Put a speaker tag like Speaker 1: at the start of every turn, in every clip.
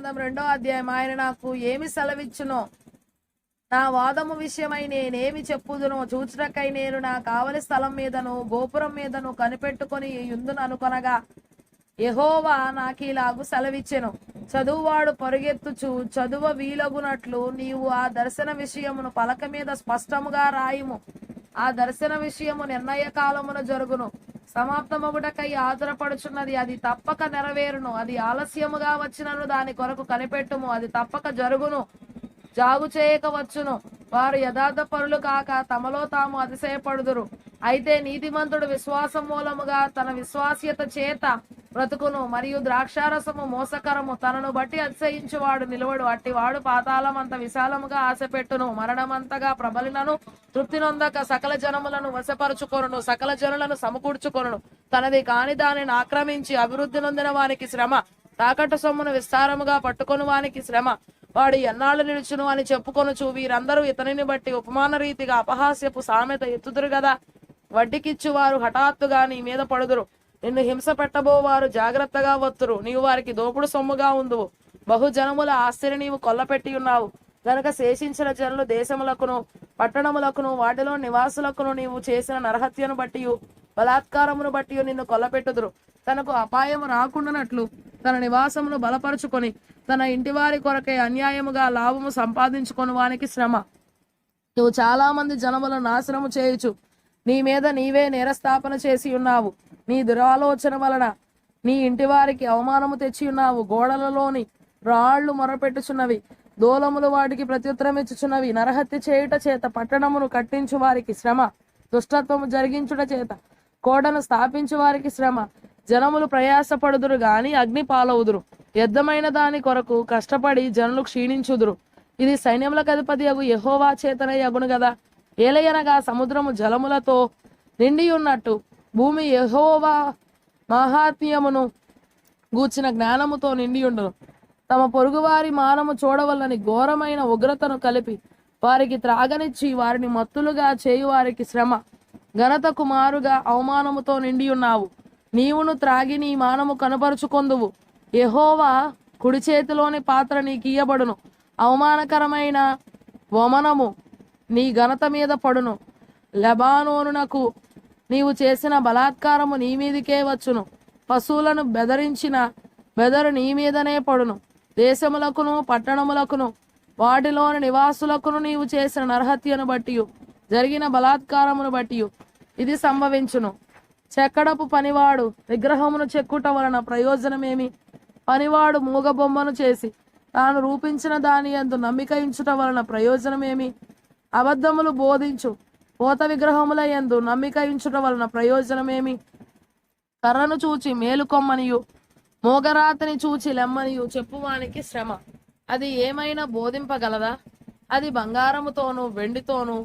Speaker 1: గ్రంథం 2వ అధ్యాయం. ఆయన నాకు ఏమి సెలవిచ్చునో నా వాదము విషయమై నేనేమి చెప్పుదునో చూచుటకై నేను నా కావలి స్థలం మీదను గోపురం మీదను కనిపెట్టుకొని యుందును అనుకొనగా యెహోవా నాకీలాగు సెలవిచ్చెను. చదువువాడు పరుగెత్తుచు చదువ వీలగునట్లు నీవు ఆ దర్శన విషయమును పలక మీద స్పష్టముగా రాయుము. ఆ దర్శన విషయము నిర్ణయ కాలమున జరుగును. సమాప్తమగుటకై ఆతురపడుచున్నది. అది తప్పక నెరవేరును. అది ఆలస్యముగా వచ్చినను దాని కొరకు కనిపెట్టుము. అది తప్పక జరుగును. జాగు చేయక వచ్చును. వారు యథార్థ పరులు కాక తమలో తాము అతిశయపడుదురు. అయితే నీతిమంతుడు విశ్వాసం మూలముగా తన విశ్వాస్యత చేత బ్రతుకును. మరియు ద్రాక్షారసము మోసకరము. తనను బట్టి అతిశయించువాడు నిలవడు. అట్టివాడు పాతాళం అంత విశాలముగా ఆశపెట్టును. మరణమంతగా ప్రబలినను తృప్తి నొందక సకల జనములను వశపరుచుకొనును. సకల జనులను సమకూర్చుకొనును. తనది కాని దానిని ఆక్రమించి అభివృద్ధి నొందిన వానికి శ్రమ. తాకట్టు సొమ్మును విస్తారముగా పట్టుకొని వానికి శ్రమ. వాడు ఎన్నాళ్ళు నిలుచును అని చెప్పుకొనుచు వీరందరూ ఇతనిని బట్టి ఉపమాన రీతిగా అపహాస్యపు సామెత ఎత్తుదురు గదా. వడ్డీకిచ్చువారు హఠాత్తుగా నీ మీద పడుదురు. నిన్ను హింస పెట్టబోవారు జాగ్రత్తగా వత్తురు. నీవు వారికి దోపుడు సొమ్ముగా ఉందువు. బహుజనముల ఆస్తిని నీవు కొల్లపెట్టి ఉన్నావు గనక శేషించిన జనులు దేశములకును పట్టణములకును వాటిలో నివాసులకును నీవు చేసిన నరహత్యను బట్టి బలాత్కారమును బట్టి నిన్ను కొల్లపెట్టుదురు. తనకు అపాయము రాకుండానట్లు తన నివాసమును బలపరుచుకొని తన ఇంటివారి కొరకై అన్యాయముగా లాభము సంపాదించుకొని వానికి శ్రమ. నువ్వు చాలా మంది జనములను నాశనము చేయుచు నీ మీద నీవే నేరస్థాపన చేసి ఉన్నావు. నీ దురాలోచన వలన నీ ఇంటి వారికి అవమానము తెచ్చి ఉన్నావు. గోడలలోని రాళ్లు మొరపెట్టుచున్నవి. దూలములు వాటికి ప్రత్యుత్తరం ఇచ్చుచున్నవి. నరహత్య చేయుట చేత పట్టణమును కట్టించు వారికి శ్రమ. దుష్టత్వము జరిగించుట చేత కోటను స్థాపించు వారికి శ్రమ. జనములు ప్రయాసపడుదురు గాని అగ్ని పాలవుదురు. యుద్ధమైన దాని కొరకు కష్టపడి జనులు క్షీణించుదురు. ఇది సైన్యములకు అధిపతి యగు యెహోవా చేతనే యగును గదా. ఏలయనగా సముద్రము జలములతో నిండి ఉన్నట్టు భూమి యెహోవా మహాత్మ్యమును గూర్చిన జ్ఞానముతో నిండి ఉండును. తమ పొరుగువారి మానము చూడవల్లని ఘోరమైన ఉగ్రతను కలిపి వారికి త్రాగనిచ్చి వారిని మత్తులుగా చేయు వారికి శ్రమ. ఘనతకు మారుగా అవమానముతో నిండి ఉన్నావు. నీవును త్రాగి నీ మానము కనపరుచుకొందువు. యెహోవా కుడి చేతిలోని పాత్ర నీకు ఇయ్యబడును. అవమానకరమైన వమనము నీ ఘనత మీద పడును. లెబానోనునకు నీవు చేసిన బలాత్కారము నీ మీదికే వచ్చును. పశువులను బెదరించిన బెదరు నీ మీదనే పడును. దేశములకును పట్టణములకును వాటిలోని నివాసులకును నీవు చేసిన నరహత్యను బట్టి జరిగిన బలాత్కారమును బట్టి ఇది సంభవించును. చెక్కడపు పనివాడు విగ్రహమును చెక్కుట వలన ప్రయోజనమేమి? పనివాడు మూగబొమ్మను చేసి తాను రూపించిన దాని యందు నమ్మిక ఇంచుట వలన ప్రయోజనమేమి? అబద్ధములు బోధించు పోత విగ్రహముల యందు నమ్మిక ఇంచుట వలన ప్రయోజనమేమి? కర్రను చూచి మేలుకొమ్మనియు మోగరాతని చూచి లెమ్మనియు చెప్పువానికి శ్రమ. అది ఏమైనా బోధింపగలదా? అది బంగారముతోనూ వెండితోనూ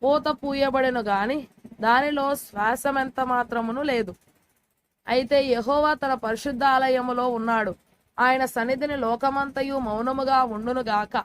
Speaker 1: పూత పూయబడెను గాని దానిలో శ్వాసమెంత మాత్రమును లేదు. అయితే యెహోవా తన పరిశుద్ధ ఆలయములో ఉన్నాడు. ఆయన సన్నిధిని లోకమంతయు మౌనముగా ఉండునుగాక.